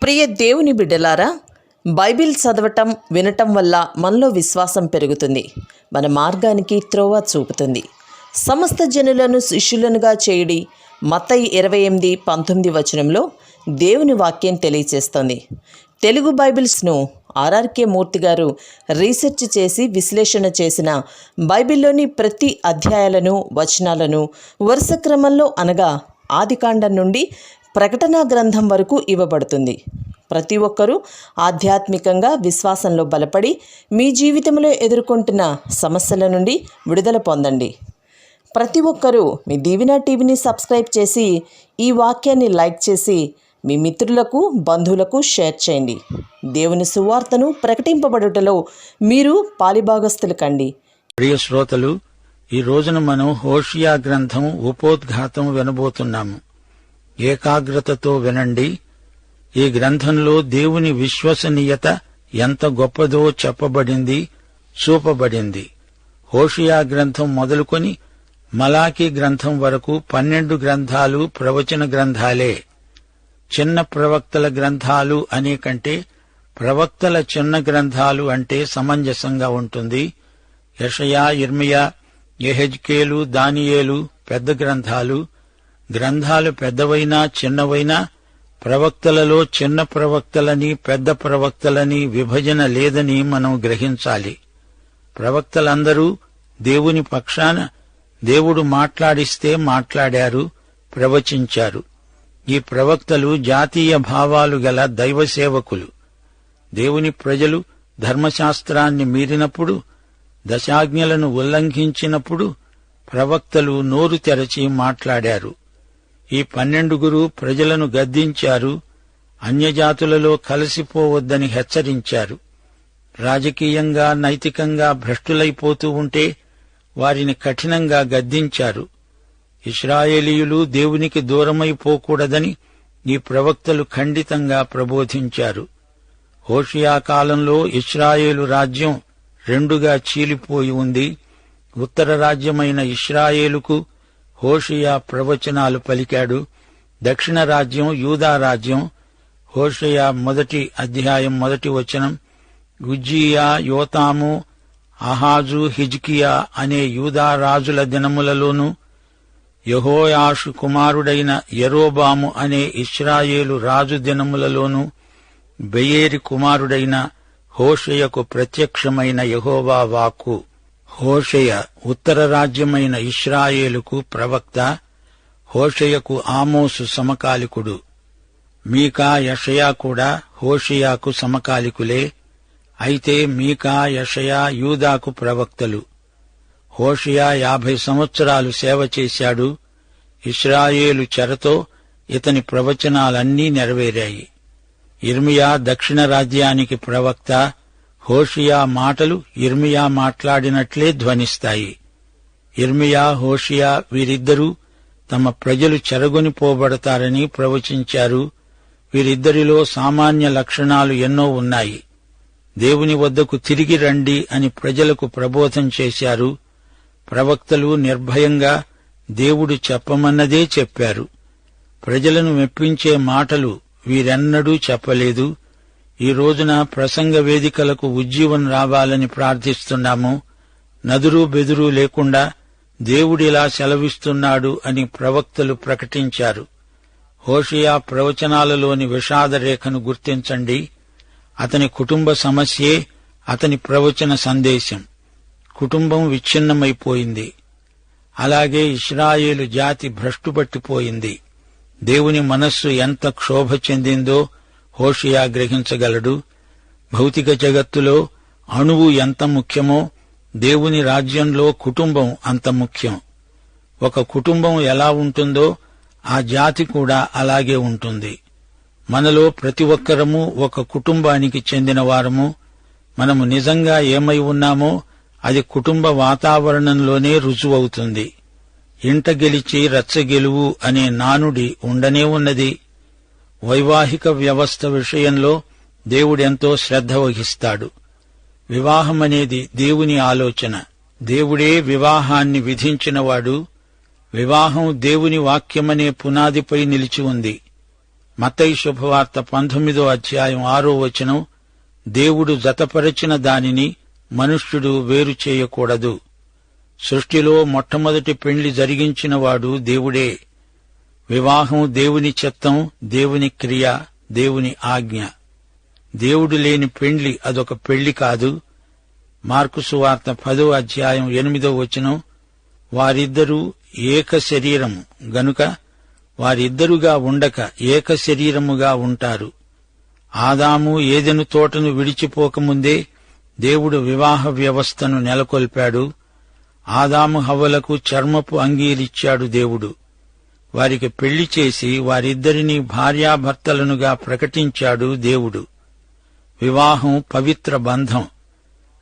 ప్రియ దేవుని బిడ్డలారా, బైబిల్ చదవటం వినటం వల్ల మనలో విశ్వాసం పెరుగుతుంది. మన మార్గానికి త్రోవ చూపుతుంది. సమస్త జనులను శిష్యులనుగా చేయుడి మత్తయి 28:19 వచనంలో దేవుని వాక్యం తెలియచేస్తోంది. తెలుగు బైబిల్స్ను ఆర్ఆర్కే మూర్తి గారు రీసెర్చ్ చేసి విశ్లేషణ చేసిన బైబిల్లోని ప్రతి అధ్యాయాలను వచనాలను వరుస క్రమంలో అనగా ఆదికాండం నుండి ప్రకటనా గ్రంథం వరకు ఇవ్వబడుతుంది. ప్రతి ఒక్కరూ ఆధ్యాత్మికంగా విశ్వాసంలో బలపడి మీ జీవితంలో ఎదుర్కొంటున్న సమస్యల నుండి విడుదల పొందండి. ప్రతి ఒక్కరూ మీ దీవెన టీవీని సబ్స్క్రైబ్ చేసి ఈ వాక్యాన్ని లైక్ చేసి మీ మిత్రులకు బంధువులకు షేర్ చేయండి. దేవుని సువార్తను ప్రకటింపబడుటలో మీరు పాలిభాగస్తులు కండి. ప్రియ శ్రోతలు, ఈ రోజున మనం హోషియా గ్రంథం ఉపోద్ఘాతం వినబోతున్నాము. ఏకాగ్రతతో వినండి. ఈ గ్రంథంలో దేవుని విశ్వసనీయత ఎంత గొప్పదో చెప్పబడింది, చూపబడింది. హోషియా గ్రంథం మొదలుకొని మలాకీ గ్రంథం వరకు 12 గ్రంథాలు ప్రవచన గ్రంథాలే. చిన్న ప్రవక్తల గ్రంథాలు అనే కంటే ప్రవక్తల చిన్న గ్రంథాలు అంటే సమంజసంగా ఉంటుంది. యెషయా, ఇర్మియా, యెహెజ్కేలు, దానియేలు పెద్ద గ్రంథాలు. గ్రంథాలు పెద్దవైనా చిన్నవైనా ప్రవక్తలలో చిన్న ప్రవక్తలని పెద్ద ప్రవక్తలని విభజన లేదని మనం గ్రహించాలి. ప్రవక్తలందరూ దేవుని పక్షాన దేవుడు మాట్లాడిస్తే మాట్లాడారు, ప్రవచించారు. ఈ ప్రవక్తలు జాతీయ భావాలు గల దైవ సేవకులు. దేవుని ప్రజలు ధర్మశాస్త్రాన్ని మీరినప్పుడు, దశాజ్ఞలను ఉల్లంఘించినప్పుడు ప్రవక్తలు నోరు తెరచి మాట్లాడారు. ఈ 12 ప్రజలను గద్దించారు, అన్యజాతులలో కలిసిపోవద్దని హెచ్చరించారు. రాజకీయంగా నైతికంగా భ్రష్టులైపోతూ ఉంటే వారిని కఠినంగా గద్దించారు. ఇశ్రాయేలీయులు దేవునికి దూరమైపోకూడదని ఈ ప్రవక్తలు ఖండితంగా ప్రబోధించారు. హోషియా కాలంలో ఇశ్రాయేలు రాజ్యం 2గా చీలిపోయి ఉంది. ఉత్తర రాజ్యమైన ఇశ్రాయేలుకు హోషియా ప్రవచనాలు పలికాడు. దక్షిణ రాజ్యం యూదా రాజ్యం. హోషియా 1 అధ్యాయం 1 వచనం, ఉజ్జియా, యోతాము, ఆహాజు, హిజ్కియా అనే యూదా రాజుల దినములలోనూ, యెహోయాషు కుమారుడైన యెరోబాము అనే ఇశ్రాయేలు రాజు దినములలోనూ బెయేరి కుమారుడైన హోషేయకు ప్రత్యక్షమైన యెహోవా వాక్కు. హోషేయ ఉత్తర రాజ్యమైన ఇశ్రాయేలుకు ప్రవక్త. హోషేయకు ఆమోసు సమకాలికుడు. మీకా, యెషయా కూడా హోషేయాకు సమకాలికులే. అయితే మీకా, యెషయా యూదాకు ప్రవక్తలు. హోషేయ 50 సంవత్సరాలు సేవ చేశాడు. ఇశ్రాయేలు చెరతో ఇతని ప్రవచనాలన్నీ నెరవేరాయి. ఇర్మియా దక్షిణ రాజ్యానికి ప్రవక్త. హోషియా మాటలు ఇర్మియా మాట్లాడినట్లే ధ్వనిస్తాయి. ఇర్మియా, హోషియా వీరిద్దరూ తమ ప్రజలు చెరగొనిపోబడతారని ప్రవచించారు. వీరిద్దరిలో సామాన్య లక్షణాలు ఎన్నో ఉన్నాయి. దేవుని వద్దకు తిరిగి రండి అని ప్రజలకు ప్రబోధం చేశారు. ప్రవక్తలు నిర్భయంగా దేవుడు చెప్పమన్నదే చెప్పారు. ప్రజలను మెప్పించే మాటలు వీరెన్నడూ చెప్పలేదు. ఈ రోజున ప్రసంగ వేదికలకు ఉజ్జీవం రావాలని ప్రార్థిస్తున్నాము. నదురు బెదురు లేకుండా దేవుడిలా సెలవిస్తున్నాడు అని ప్రవక్తలు ప్రకటించారు. హోషియా ప్రవచనాలలోని విషాద రేఖను గుర్తించండి. అతని కుటుంబ సమస్యే అతని ప్రవచన సందేశం. కుటుంబం విచ్ఛిన్నమైపోయింది. అలాగే ఇశ్రాయేలు జాతి భ్రష్టుపట్టిపోయింది. దేవుని మనస్సు ఎంత క్షోభ చెందిందో హోషియా గ్రహించగలడు. భౌతిక జగత్తులో అణువు ఎంత ముఖ్యమో దేవుని రాజ్యంలో కుటుంబం అంత ముఖ్యం. ఒక కుటుంబం ఎలా ఉంటుందో ఆ జాతి కూడా అలాగే ఉంటుంది. మనలో ప్రతి ఒక్కరము ఒక కుటుంబానికి చెందిన వారము. మనము నిజంగా ఏమై ఉన్నామో అది కుటుంబ వాతావరణంలోనే రుజువవుతుంది. ఇంట గెలిచి రచ్చగెలువు అనే నానుడి ఉండనే ఉన్నది. వైవాహిక వ్యవస్థ విషయంలో దేవుడెంతో శ్రద్ధ వహిస్తాడు. వివాహమనేది దేవుని ఆలోచన. దేవుడే వివాహాన్ని విధించినవాడు. వివాహం దేవుని వాక్యమనే పునాదిపై నిలిచి ఉంది. మత్తయి శుభవార్త 19వ అధ్యాయం 6వ వచనం, దేవుడు జతపరచిన దానిని మనుష్యుడు వేరు చేయకూడదు. సృష్టిలో మొట్టమొదటి పెండ్లి జరిగించినవాడు దేవుడే. వివాహం దేవుని చిత్తం, దేవుని క్రియ, దేవుని ఆజ్ఞ. దేవుడు లేని పెండ్లి అదొక పెళ్లి కాదు. మార్కు సువార్త 10వ అధ్యాయం 8వ వచనం, వారిద్దరూ ఏక శరీరము గనుక వారిద్దరుగా ఉండక ఏక శరీరముగా ఉంటారు. ఆదాము ఏదెను తోటను విడిచిపోకముందే దేవుడు వివాహ వ్యవస్థను నెలకొల్పాడు. ఆదాము హవ్వలకు చర్మపు అంగీలిచ్చాడు దేవుడు. వారికి పెళ్లి చేసి వారిద్దరినీ భార్యాభర్తలనుగా ప్రకటించాడు దేవుడు. వివాహం పవిత్ర బంధం,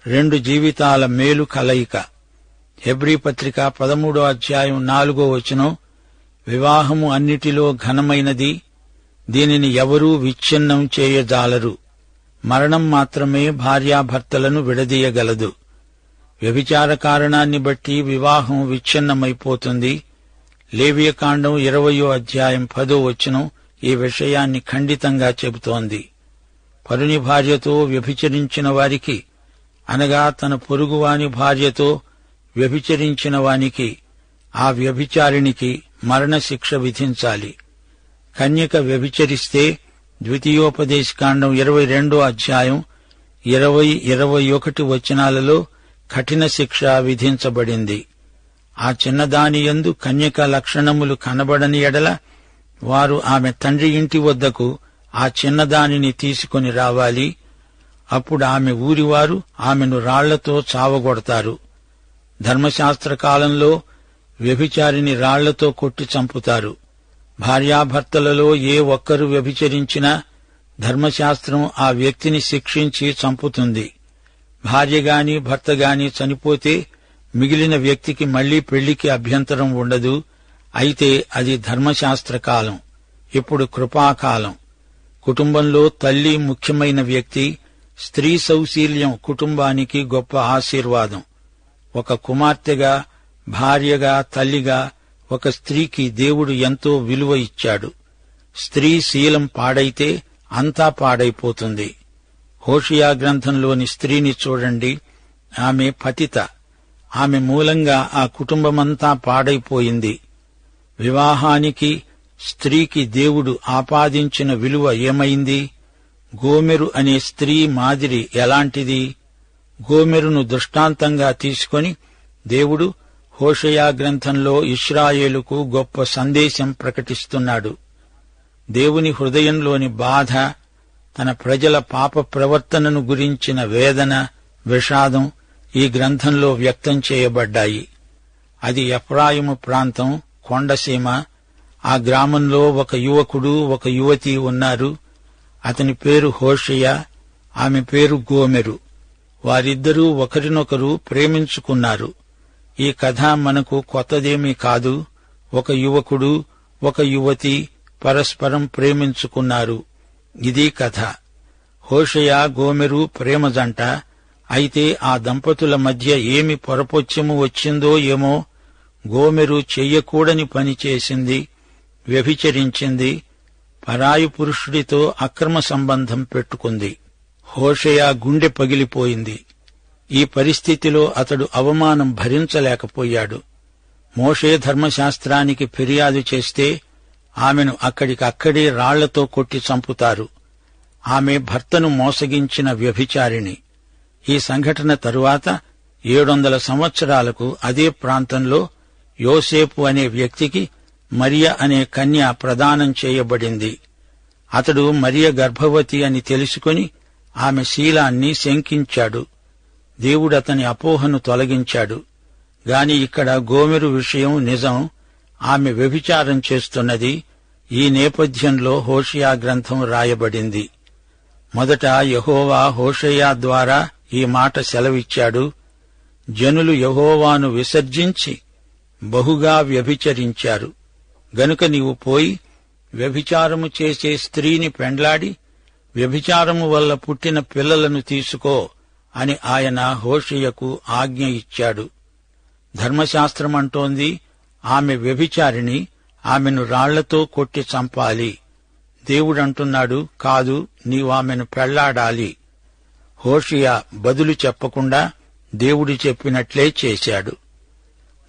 రెండు జీవితాల మేలు కలయిక. హెబ్రీ పత్రిక 13వ అధ్యాయం 4వ వచనం, వివాహము అన్నిటిలో ఘనమైనది, దీనిని ఎవరూ విచ్ఛిన్నం చేయజాలరు. మరణం మాత్రమే భార్యాభర్తలను విడదీయగలదు. వ్యభిచార కారణాన్ని బట్టి వివాహం విచ్ఛిన్నమైపోతుంది. లేవియకాండం 20వ అధ్యాయం 10వ వచనం ఈ విషయాన్ని ఖండితంగా చెబుతోంది. పరుని భార్యతో వ్యభిచరించిన వారికి, అనగా తన పొరుగువాని భార్యతో వ్యభిచరించిన వానికి, ఆ వ్యభిచారిణికి మరణశిక్ష విధించాలి. కన్యక వ్యభిచరిస్తే ద్వితీయోపదేశకాండం 22వ అధ్యాయం 20-21 వచనాలలో కఠిన శిక్ష విధించబడింది. ఆ చిన్నదానియందు కన్యక లక్షణములు కనబడని ఎడల వారు ఆమె తండ్రి ఇంటి వద్దకు ఆ చిన్నదానిని తీసుకొని రావాలి. అప్పుడు ఆమె ఊరివారు ఆమెను రాళ్లతో చావగొడతారు. ధర్మశాస్త్ర కాలంలో వ్యభిచారిని రాళ్లతో కొట్టి చంపుతారు. భార్యాభర్తలలో ఏ ఒక్కరు వ్యభిచరించినా ధర్మశాస్త్రం ఆ వ్యక్తిని శిక్షించి చంపుతుంది. భార్యగాని భర్తగాని చనిపోతే మిగిలిన వ్యక్తికి మళ్లీ పెళ్లికి అభ్యంతరం ఉండదు. అయితే అది ధర్మశాస్త్ర కాలం. ఇప్పుడు కృపాకాలం. కుటుంబంలో తల్లి ముఖ్యమైన వ్యక్తి. స్త్రీ సౌశీల్యం కుటుంబానికి గొప్ప ఆశీర్వాదం. ఒక కుమార్తెగా, భార్యగా, తల్లిగా ఒక స్త్రీకి దేవుడు ఎంతో విలువ ఇచ్చాడు. స్త్రీ శీలం పాడైతే అంతా పాడైపోతుంది. హోషియా గ్రంథంలోని స్త్రీని చూడండి. ఆమె పతిత. ఆమె మూలంగా ఆ కుటుంబమంతా పాడైపోయింది. వివాహానికి స్త్రీకి దేవుడు ఆపాదించిన విలువ ఏమైంది? గోమెరు అనే స్త్రీ మాదిరి ఎలాంటిది? గోమెరును దృష్టాంతంగా తీసుకొని దేవుడు హోషేయ గ్రంథంలో ఇశ్రాయేలుకు గొప్ప సందేశం ప్రకటిస్తున్నాడు. దేవుని హృదయంలోని బాధ, తన ప్రజల పాప ప్రవర్తనను గురించిన వేదన, విషాదం ఈ గ్రంథంలో వ్యక్తం చేయబడ్డాయి. అది ఎఫ్రాయిము ప్రాంతం, కొండసీమ. ఆ గ్రామంలో ఒక యువకుడు, ఒక యువతి ఉన్నారు. అతని పేరు హోషేయ, ఆమె పేరు గోమెరు. వారిద్దరూ ఒకరినొకరు ప్రేమించుకున్నారు. ఈ కథ మనకు కొత్తదేమీ కాదు. ఒక యువకుడు, ఒక యువతి పరస్పరం ప్రేమించుకున్నారు. ఇది కథ. హోషేయ గోమెరు ప్రేమ జంట. అయితే ఆ దంపతుల మధ్య ఏమి పొరపొచ్చెము వచ్చిందో ఏమో. గోమెరు చెయ్యకూడని పని చేసింది, వ్యభిచరించింది, పరాయి పురుషుడితో అక్రమ సంబంధం పెట్టుకుంది. హోషేయ గుండె పగిలిపోయింది. ఈ పరిస్థితిలో అతడు అవమానం భరించలేకపోయాడు. మోషే ధర్మశాస్త్రానికి ఫిర్యాదు చేస్తే ఆమెను అక్కడికక్కడే రాళ్లతో కొట్టి చంపుతారు. ఆమె భర్తను మోసగించిన వ్యభిచారిణి. ఈ సంఘటన తరువాత 700 సంవత్సరాలకు అదే ప్రాంతంలో యోసేపు అనే వ్యక్తికి మరియ అనే కన్య ప్రదానం చేయబడింది. అతడు మరియ గర్భవతి అని తెలుసుకుని ఆమె శీలాన్ని శంకించాడు. దేవుడతని అపోహను తొలగించాడు. గాని ఇక్కడ గోమెరు విషయం నిజం. ఆమె వ్యభిచారం చేస్తున్నది. ఈ నేపథ్యంలో హోషేయ గ్రంథం రాయబడింది. మొదట యెహోవా హోషేయ ద్వారా ఈ మాట సెలవిచ్చాడు. జనులు యెహోవాను విసర్జించి బహుగా వ్యభిచరించారు. గనుక నీవు పోయి వ్యభిచారము చేసే స్త్రీని పెండ్లాడి వ్యభిచారము వల్ల పుట్టిన పిల్లలను తీసుకో అని ఆయన హోషేయకు ఆజ్ఞ ఇచ్చాడు. ధర్మశాస్త్రమంటోంది ఆమె వ్యభిచారిణి, ఆమెను రాళ్లతో కొట్టి చంపాలి. దేవుడంటున్నాడు, కాదు, నీవామెను పెళ్లాడాలి. హోషేయ బదులు చెప్పకుండా దేవుడు చెప్పినట్లే చేశాడు.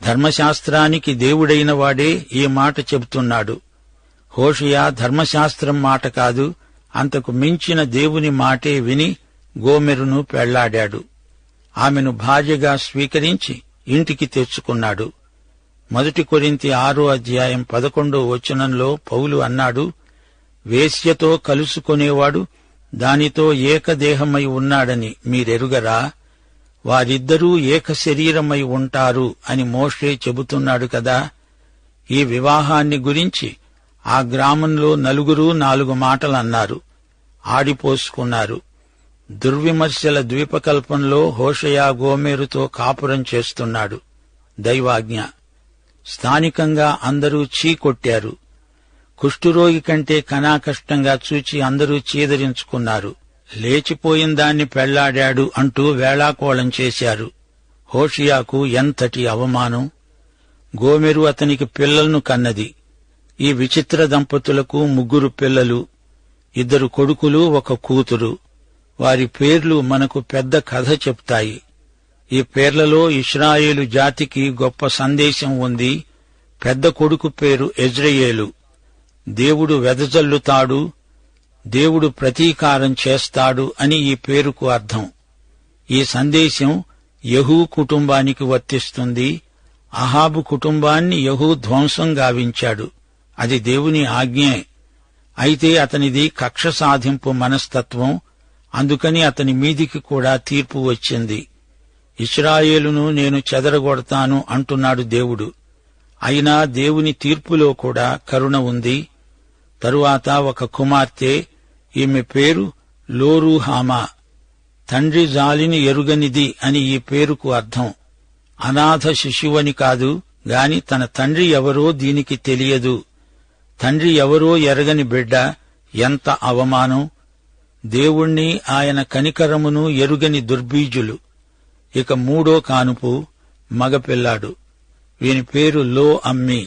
ధర్మశాస్త్రానికి దేవుడైన వాడే ఈ మాట చెబుతున్నాడు. హోషేయ ధర్మశాస్త్రం మాట కాదు, అంతకు మించిన దేవుని మాటే విని గోమెరును పెళ్లాడాడు. ఆమెను భార్యగా స్వీకరించి ఇంటికి తెచ్చుకున్నాడు. 1 కొరింథీ 6:11 పౌలు అన్నాడు, వేశ్యతో కలుసుకునేవాడు దానితో ఏకదేహమై ఉన్నాడని మీరెరుగరా? వారిద్దరూ ఏక శరీరమై ఉంటారు అని మోషే చెబుతున్నాడు కదా. ఈ వివాహాన్ని గురించి ఆ గ్రామంలో 4 మాటలన్నారు, ఆడిపోసుకున్నారు. దుర్విమర్శల ద్వీపకల్పంలో హోషేయ గోమెరుతో కాపురం చేస్తున్నాడు. దైవాజ్ఞ. స్థానికంగా అందరూ చీకొట్టారు. కుష్ఠురోగి కంటే కనాకష్టంగా చూచి అందరూ చీదరించుకున్నారు. లేచిపోయిన దాన్ని పెళ్లాడాడు అంటూ వేళాకోళం చేశారు. హోషేయకు ఎంతటి అవమానం! గోమెరు అతనికి పిల్లలను కన్నది. ఈ విచిత్ర దంపతులకు 3 పిల్లలు, 2 కొడుకులు, 1 కూతురు. వారి పేర్లు మనకు పెద్ద కథ చెప్తాయి. ఈ పేర్లలో ఇశ్రాయేలు జాతికి గొప్ప సందేశం ఉంది. పెద్ద కొడుకు పేరు యెజ్రెయేలు. దేవుడు వెదజల్లుతాడు, దేవుడు ప్రతీకారం చేస్తాడు అని ఈ పేరుకు అర్థం. ఈ సందేశం యెహూ కుటుంబానికి వర్తిస్తుంది. అహాబు కుటుంబాన్ని యెహూ ధ్వంసం గావించాడు. అది దేవుని ఆజ్ఞే. అయితే అతనిది కక్ష సాధింపు మనస్తత్వం. అందుకని అతని మీదికి కూడా తీర్పు వచ్చింది. ఇశ్రాయేలును నేను చెదరగొడతాను అంటున్నాడు దేవుడు. అయినా దేవుని తీర్పులో కూడా కరుణ ఉంది. తరువాత 1 కుమార్తె, ఈమె పేరు లోరుహామా. తండ్రి జాలిని ఎరుగనిది అని ఈ పేరుకు అర్థం. అనాథ శిశువని కాదు గాని తన తండ్రి ఎవరో దీనికి తెలియదు. తండ్రి ఎవరో ఎరగని బిడ్డ. ఎంత అవమానం! దేవుణ్ణి, ఆయన కనికరమును ఎరుగని దుర్బీజులు. ఇక 3వ కానుపు మగపిల్లాడు. వీని పేరు లో అమ్మి.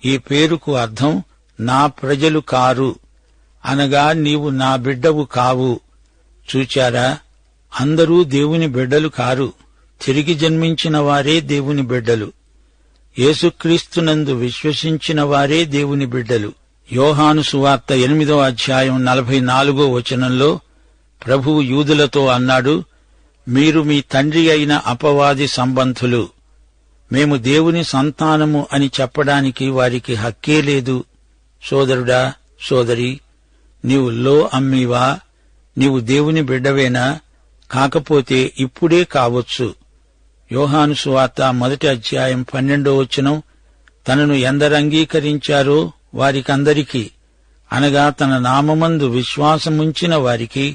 ఈ పేరుకు అర్థం నా ప్రజలు కారు, అనగా నీవు నా బిడ్డవు కావు. చూచారా, అందరూ దేవుని బిడ్డలు కారు. తిరిగి జన్మించిన వారే దేవుని బిడ్డలు. యేసుక్రీస్తునందు విశ్వసించిన వారే దేవుని బిడ్డలు. యోహాను సువార్త 8:44 ప్రభువు యూదులతో అన్నాడు, మీరు మీ తండ్రి అయిన అపవాది సంబంధులు. మేము దేవుని సంతానము అని చెప్పడానికి వారికి హక్కే లేదు. సోదరుడా, సోదరి, నీవు లో అమ్మీవా? నీవు దేవుని బిడ్డవేనా? కాకపోతే ఇప్పుడే కావచ్చు. యోహాను సువార్త 1:12 తనను ఎందరంగీకరించారో వారికందరికీ, అనగా తన నామమందు విశ్వాసముంచిన వారికి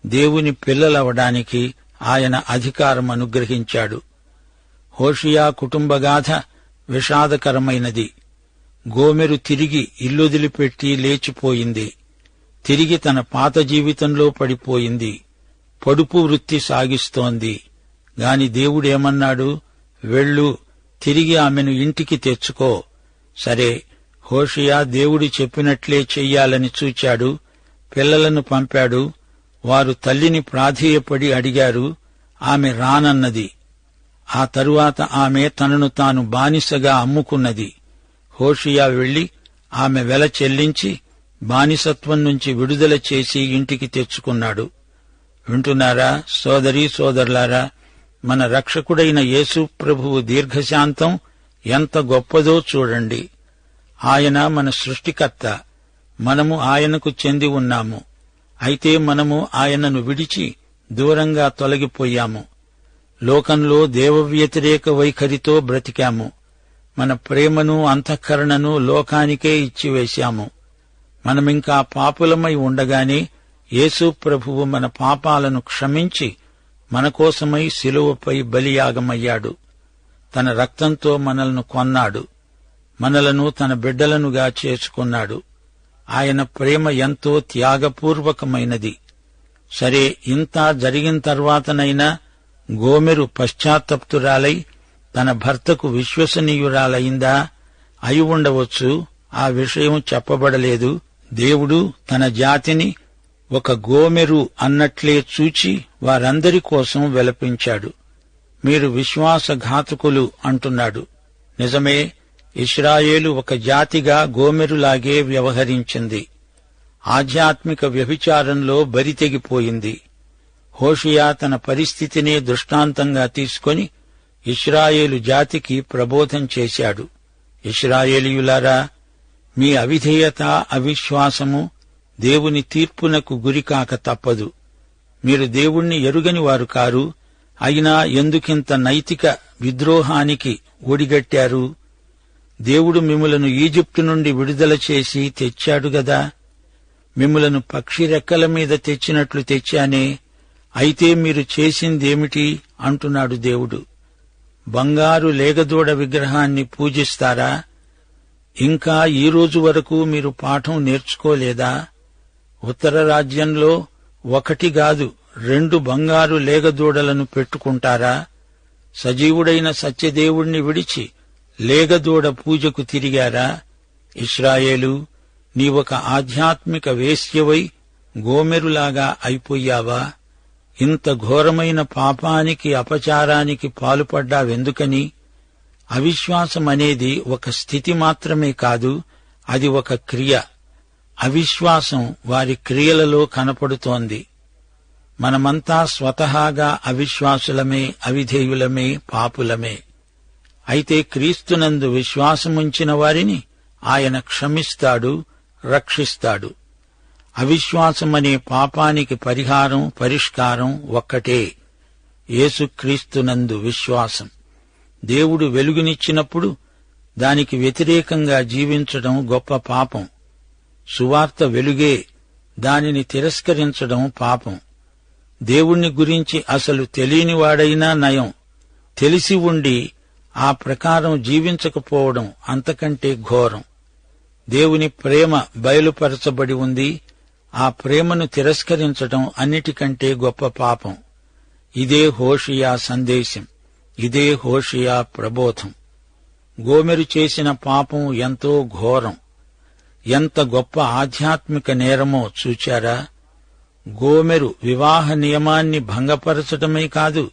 దేవుని పిల్లలవడానికి ఆయన అధికారం అనుగ్రహించాడు. హోషేయ కుటుంబగాథ విషాదకరమైనది. గోమెరు తిరిగి ఇల్లొదిలిపెట్టి లేచిపోయింది. తిరిగి తన పాత జీవితంలో పడిపోయింది. పొడుపు వృత్తి సాగిస్తోంది. గాని దేవుడేమన్నాడు? వెళ్ళు, తిరిగి ఆమెను ఇంటికి తెచ్చుకో. సరే, హోషేయ దేవుడు చెప్పినట్లే చెయ్యాలని చూచాడు. పిల్లలను పంపాడు. వారు తల్లిని ప్రాధేయపడి అడిగారు. ఆమె రానన్నది. ఆ తరువాత ఆమె తనను తాను బానిసగా అమ్ముకున్నది. హోషేయ వెళ్లి ఆమె వెల చెల్లించి బానిసత్వం నుంచి విడుదల చేసి ఇంటికి తెచ్చుకున్నాడు. వింటున్నారా సోదరీ సోదరులారా? మన రక్షకుడైన యేసు ప్రభువు దీర్ఘశాంతం ఎంత గొప్పదో చూడండి. ఆయన మన సృష్టికర్త. మనము ఆయనకు చెంది ఉన్నాము. అయితే మనము ఆయనను విడిచి దూరంగా తొలగిపోయాము. లోకంలో దేవవ్యతిరేక వైఖరితో బ్రతికాము. మన ప్రేమను, అంతఃకరణను లోకానికే ఇచ్చివేశాము. మనమింకా పాపులమై ఉండగానే యేసు ప్రభువు మన పాపాలను క్షమించి మన కోసమై శిలువపై బలియాగమయ్యాడు. తన రక్తంతో మనల్ని కొన్నాడు. మనలను తన బిడ్డలనుగా చేసుకున్నాడు. ఆయన ప్రేమ ఎంతో త్యాగపూర్వకమైనది. సరే, ఇంత జరిగిన తర్వాతనైనా గోమెరు పశ్చాత్తప్తురాలై తన భర్తకు విశ్వసనీయురాలైందా? అయి ఉండవచ్చు. ఆ విషయం చెప్పబడలేదు. దేవుడు తన జాతిని ఒక గోమెరు అన్నట్లే చూచి వారందరి కోసం విలపించాడు. మీరు విశ్వాసఘాతకులు అంటున్నాడు. నిజమే, ఇశ్రాయేలు ఒక జాతిగా గోమెరులాగే వ్యవహరించింది. ఆధ్యాత్మిక వ్యభిచారంలో బరితెగిపోయింది. హోషేయ తన పరిస్థితినే దృష్టాంతంగా తీసుకొని ఇశ్రాయేలు జాతికి ప్రబోధం చేశాడు. ఇశ్రాయేలీయులారా, మీ అవిధేయత, అవిశ్వాసము దేవుని తీర్పునకు గురికాక తప్పదు. మీరు దేవుణ్ణి ఎరుగని వారు కారు. అయినా ఎందుకింత నైతిక విద్రోహానికి ఒడిగట్టారు? దేవుడు మిమ్ములను ఈజిప్టు నుండి విడుదల చేసి తెచ్చాడు గదా. మిమ్ములను పక్షి రెక్కల మీద తెచ్చినట్లు తెచ్చానే. అయితే మీరు చేసిందేమిటి అంటున్నాడు దేవుడు. బంగారు లేగదూడ విగ్రహాన్ని పూజిస్తారా? ఇంకా ఈ రోజు వరకు మీరు పాఠం నేర్చుకోలేదా? ఉత్తర రాజ్యంలో ఒకటి గాదు 2 బంగారు లేగదూడలను పెట్టుకుంటారా? సజీవుడైన సత్యదేవుణ్ణి విడిచి లేగదూడ పూజకు తిరిగారా? ఇశ్రాయేలు, నీవొక ఆధ్యాత్మిక వేశ్యవై గోమెరులాగా అయిపోయావా? ఇంత ఘోరమైన పాపానికి, అపచారానికి పాలుపడ్డావెందుకని? అవిశ్వాసమనేది ఒక స్థితి మాత్రమే కాదు, అది ఒక క్రియ. అవిశ్వాసం వారి క్రియలలో కనపడుతోంది. మనమంతా స్వతహాగా అవిశ్వాసులమే, అవిధేయులమే, పాపులమే. అయితే క్రీస్తునందు విశ్వాసముంచిన వారిని ఆయన క్షమిస్తాడు, రక్షిస్తాడు. అవిశ్వాసమనే పాపానికి పరిహారం, పరిష్కారం ఒక్కటే, యేసుక్రీస్తునందు విశ్వాసం. దేవుడు వెలుగునిచ్చినప్పుడు దానికి వ్యతిరేకంగా జీవించడం గొప్ప పాపం. సువార్త వెలుగే, దానిని తిరస్కరించడం పాపం. దేవుణ్ణి గురించి అసలు తెలియనివాడైనా నయం, తెలిసి ఉండి ఆ ప్రకారం జీవించకపోవడం అంతకంటే ఘోరం. దేవుని ప్రేమ బయలుపరచబడి ఉంది. ఆ ప్రేమను తిరస్కరించడం అన్నిటికంటే గొప్ప పాపం. ఇదే హోషేయ సందేశం, ఇదే హోషేయ ప్రబోధం. గోమెరు చేసిన పాపం ఎంతో ఘోరం. ఎంత గొప్ప ఆధ్యాత్మిక నేరమో చూచారా? గోమెరు వివాహ నియమాన్ని భంగపరచటమే కాదు,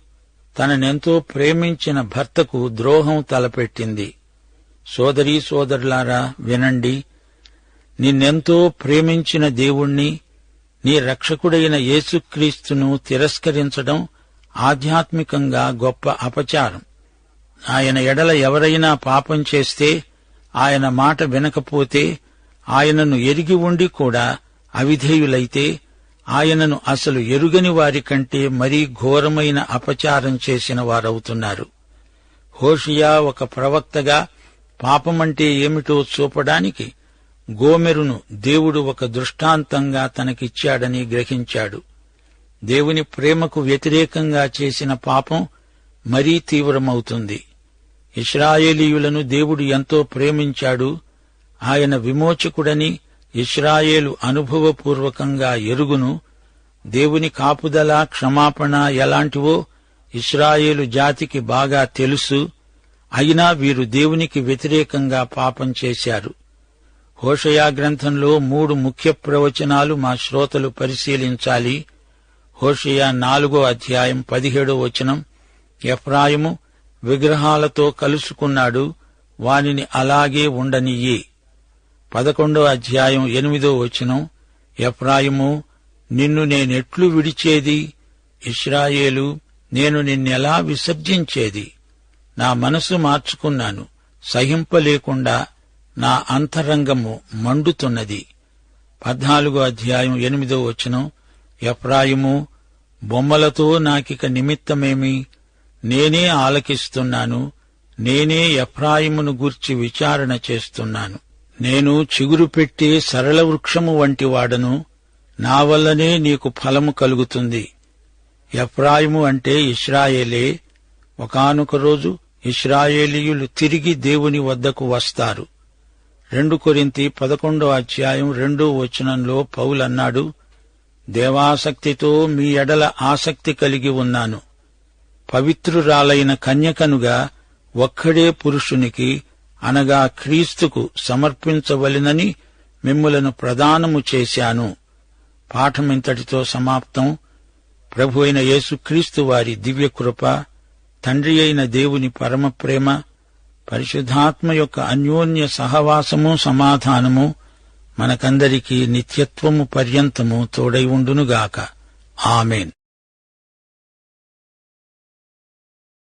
తననెంతో ప్రేమించిన భర్తకు ద్రోహం తలపెట్టింది. సోదరీ సోదరులారా, వినండి. నిన్నెంతో ప్రేమించిన దేవుణ్ణి, నీ రక్షకుడైన యేసుక్రీస్తును తిరస్కరించడం ఆధ్యాత్మికంగా గొప్ప అపచారం. ఆయన ఎడల ఎవరైనా పాపం చేస్తే, ఆయన మాట వినకపోతే, ఆయనను ఎరిగి ఉండి కూడా అవిధేయులైతే, ఆయనను అసలు ఎరుగని వారి కంటే మరీ ఘోరమైన అపచారం చేసిన వారవుతున్నారు. హోషేయ ఒక ప్రవక్తగా పాపమంటే ఏమిటో చూపడానికి గోమెరును దేవుడు ఒక దృష్టాంతంగా తనకిచ్చాడని గ్రహించాడు. దేవుని ప్రేమకు వ్యతిరేకంగా చేసిన పాపం మరీ తీవ్రమవుతుంది. ఇశ్రాయేలీయులను దేవుడు ఎంతో ప్రేమించాడు. ఆయన విమోచకుడని ఇశ్రాయేలు అనుభవపూర్వకంగా ఎరుగును. దేవుని కాపుదల, క్షమాపణ ఎలాంటివో ఇశ్రాయేలు జాతికి బాగా తెలుసు. అయినా వీరు దేవునికి వ్యతిరేకంగా పాపం చేశారు. హోషేయ గ్రంథంలో 3 ముఖ్య ప్రవచనాలు మా శ్రోతలు పరిశీలించాలి. హోషేయ 4వ అధ్యాయం 17వ వచనం, ఎఫ్రాయిము విగ్రహాలతో కలుసుకున్నాడు, వానిని అలాగే ఉండనియ్యి. 11వ అధ్యాయం 8వ వచనం, ఎఫ్రాయిము, నిన్ను నేనెట్లు విడిచేది? ఇశ్రాయేలు, నేను నిన్నెలా విసర్జించేది? నా మనసు మార్చుకున్నాను, సహింపలేకుండా నా అంతరంగము మండుతున్నది. 14వ అధ్యాయం 8వ వచనం, ఎఫ్రాయిము, బొమ్మలతో నాకిక నిమిత్తమేమి? నేనే ఆలకిస్తున్నాను, నేనే ఎఫ్రాయిమును గూర్చి విచారణ చేస్తున్నాను. నేను చిగురు పెట్టే సరళ వృక్షము వంటి వాడను, నా వల్లనే నీకు ఫలము కలుగుతుంది. ఎఫ్రాయిము అంటే ఇశ్రాయేలే. ఒకానొక రోజు ఇశ్రాయేలీయులు తిరిగి దేవుని వద్దకు వస్తారు. 2 కొరింథీ 11వ అధ్యాయం 2వ వచనంలో పౌలన్నాడు, దేవాసక్తితో మీ ఎడల ఆసక్తి కలిగి ఉన్నాను. పవిత్రురాలైన కన్యకనుగా ఒక్కడే పురుషునికి, అనగా క్రీస్తుకు సమర్పించవలెనని మిమ్ములను ప్రదానము చేశాను. పాఠమింతటితో సమాప్తం. ప్రభు అయిన యేసుక్రీస్తు వారి దివ్యకృప, తండ్రి అయిన దేవుని పరమప్రేమ, పరిశుద్ధాత్మ యొక్క అన్యోన్య సహవాసము, సమాధానము మనకందరికీ నిత్యత్వము పర్యంతము తోడై ఉండునుగాక. ఆమేన్.